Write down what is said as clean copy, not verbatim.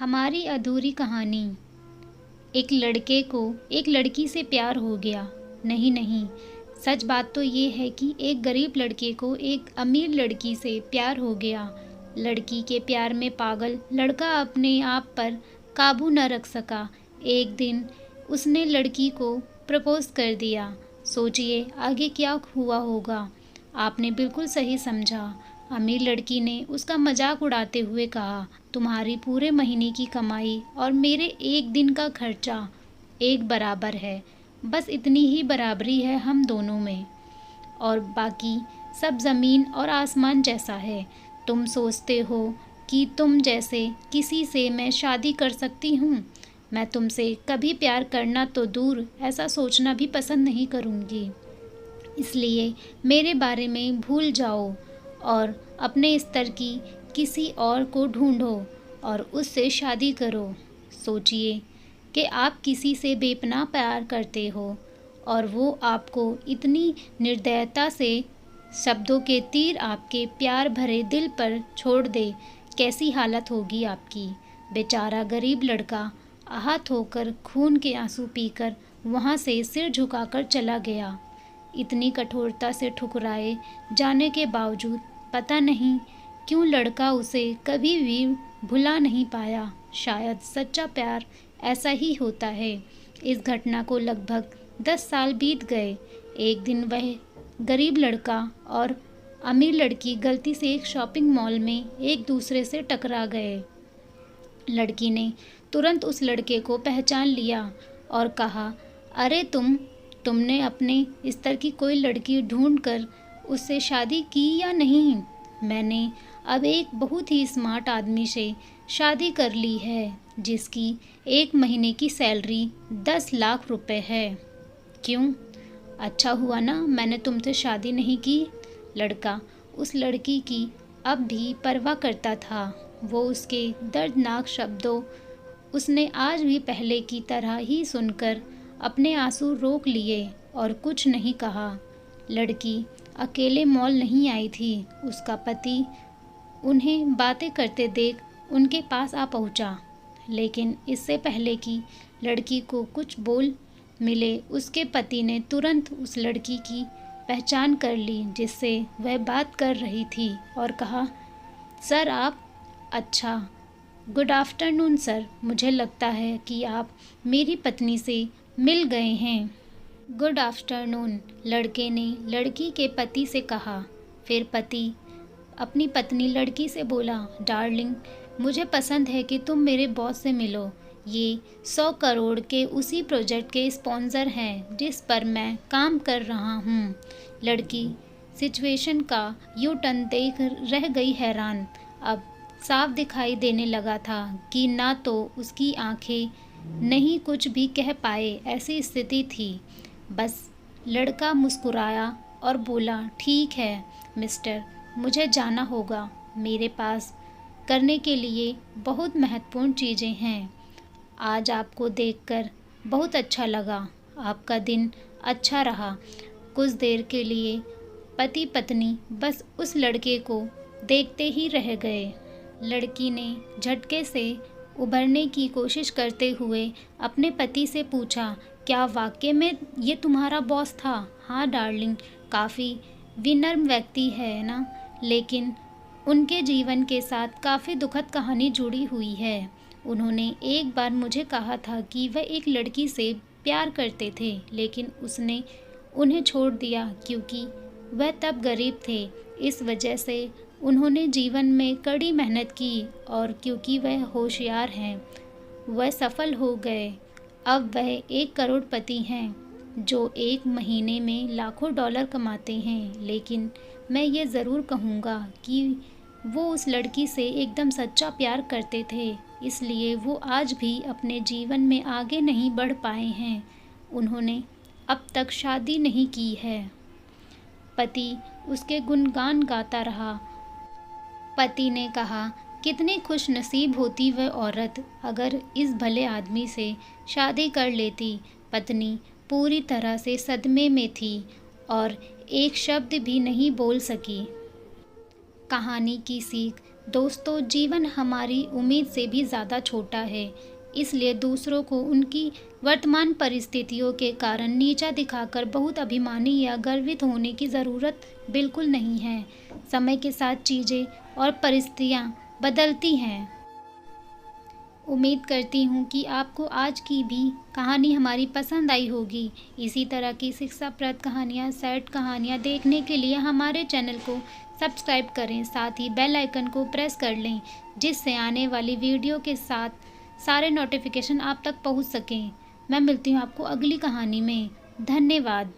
हमारी अधूरी कहानी। एक लड़के को एक लड़की से प्यार हो गया। नहीं नहीं, सच बात तो ये है कि एक गरीब लड़के को एक अमीर लड़की से प्यार हो गया। लड़की के प्यार में पागल लड़का अपने आप पर काबू न रख सका। एक दिन उसने लड़की को प्रपोज कर दिया। सोचिए आगे क्या हुआ होगा। आपने बिल्कुल सही समझा। अमीर लड़की ने उसका मजाक उड़ाते हुए कहा, तुम्हारी पूरे महीने की कमाई और मेरे एक दिन का खर्चा एक बराबर है। बस इतनी ही बराबरी है हम दोनों में, और बाकी सब ज़मीन और आसमान जैसा है। तुम सोचते हो कि तुम जैसे किसी से मैं शादी कर सकती हूँ? मैं तुमसे कभी प्यार करना तो दूर, ऐसा सोचना भी पसंद नहीं करूँगी। इसलिए मेरे बारे में भूल जाओ और अपने स्तर की किसी और को ढूंढो और उससे शादी करो। सोचिए कि आप किसी से बेपनाह प्यार करते हो और वो आपको इतनी निर्दयता से शब्दों के तीर आपके प्यार भरे दिल पर छोड़ दे, कैसी हालत होगी आपकी। बेचारा गरीब लड़का आहत होकर खून के आंसू पीकर वहाँ से सिर झुकाकर चला गया। इतनी कठोरता से ठुकराए जाने के बावजूद पता नहीं क्यों लड़का उसे कभी भी भुला नहीं पाया। शायद सच्चा प्यार ऐसा ही होता है। इस घटना को लगभग 10 साल बीत गए। एक दिन वह गरीब लड़का और अमीर लड़की गलती से एक शॉपिंग मॉल में एक दूसरे से टकरा गए। लड़की ने तुरंत उस लड़के को पहचान लिया और कहा, अरे तुमने अपने स्तर की कोई लड़की ढूंढकर उससे शादी की या नहीं? मैंने अब एक बहुत ही स्मार्ट आदमी से शादी कर ली है जिसकी एक महीने की सैलरी 10 लाख रुपए है। क्यों? अच्छा हुआ ना मैंने तुमसे शादी नहीं की। लड़का उस लड़की की अब भी परवाह करता था। वो उसके दर्दनाक शब्दों उसने आज भी पहले की तरह ही सुनकर अपने आंसू रोक लिए और कुछ नहीं कहा। लड़की अकेले मॉल नहीं आई थी। उसका पति उन्हें बातें करते देख उनके पास आ पहुंचा, लेकिन इससे पहले कि लड़की को कुछ बोल मिले, उसके पति ने तुरंत उस लड़की की पहचान कर ली जिससे वह बात कर रही थी और कहा, सर आप? अच्छा, गुड आफ्टरनून सर। मुझे लगता है कि आप मेरी पत्नी से मिल गए हैं। गुड आफ्टरनून, लड़के ने लड़की के पति से कहा। फिर पति अपनी पत्नी लड़की से बोला, डार्लिंग मुझे पसंद है कि तुम मेरे बॉस से मिलो। ये 100 करोड़ के उसी प्रोजेक्ट के स्पॉन्सर हैं जिस पर मैं काम कर रहा हूँ। लड़की सिचुएशन का यू टर्न देख रह गई हैरान। अब साफ दिखाई देने लगा था कि ना तो उसकी आंखें नहीं कुछ भी कह पाए, ऐसी स्थिति थी। बस लड़का मुस्कुराया और बोला, ठीक है मिस्टर, मुझे जाना होगा। मेरे पास करने के लिए बहुत महत्वपूर्ण चीज़ें हैं। आज आपको देखकर बहुत अच्छा लगा। आपका दिन अच्छा रहा। कुछ देर के लिए पति पत्नी बस उस लड़के को देखते ही रह गए। लड़की ने झटके से उभरने की कोशिश करते हुए अपने पति से पूछा, क्या वाकई में ये तुम्हारा बॉस था? हाँ डार्लिंग, काफ़ी विनम्र व्यक्ति है ना, लेकिन उनके जीवन के साथ काफ़ी दुखद कहानी जुड़ी हुई है। उन्होंने एक बार मुझे कहा था कि वह एक लड़की से प्यार करते थे, लेकिन उसने उन्हें छोड़ दिया क्योंकि वह तब गरीब थे। इस वजह से उन्होंने जीवन में कड़ी मेहनत की और क्योंकि वह होशियार हैं, वह सफल हो गए। अब वह 1 करोड़पति हैं जो एक महीने में लाखों डॉलर कमाते हैं। लेकिन मैं ये ज़रूर कहूँगा कि वो उस लड़की से एकदम सच्चा प्यार करते थे, इसलिए वो आज भी अपने जीवन में आगे नहीं बढ़ पाए हैं। उन्होंने अब तक शादी नहीं की है। पति उसके गुणगान गाता रहा। पति ने कहा, कितनी खुश नसीब होती वह औरत अगर इस भले आदमी से शादी कर लेती। पत्नी पूरी तरह से सदमे में थी और एक शब्द भी नहीं बोल सकी। कहानी की सीख दोस्तों, जीवन हमारी उम्मीद से भी ज़्यादा छोटा है, इसलिए दूसरों को उनकी वर्तमान परिस्थितियों के कारण नीचा दिखाकर बहुत अभिमानी या गर्वित होने की ज़रूरत बिल्कुल नहीं है। समय के साथ चीज़ें और परिस्थितियाँ बदलती हैं। उम्मीद करती हूँ कि आपको आज की भी कहानी हमारी पसंद आई होगी। इसी तरह की शिक्षाप्रद कहानियाँ, सैड कहानियाँ देखने के लिए हमारे चैनल को सब्सक्राइब करें, साथ ही बेल आइकन को प्रेस कर लें, जिससे आने वाली वीडियो के साथ सारे नोटिफिकेशन आप तक पहुँच सकें। मैं मिलती हूँ आपको अगली कहानी में। धन्यवाद।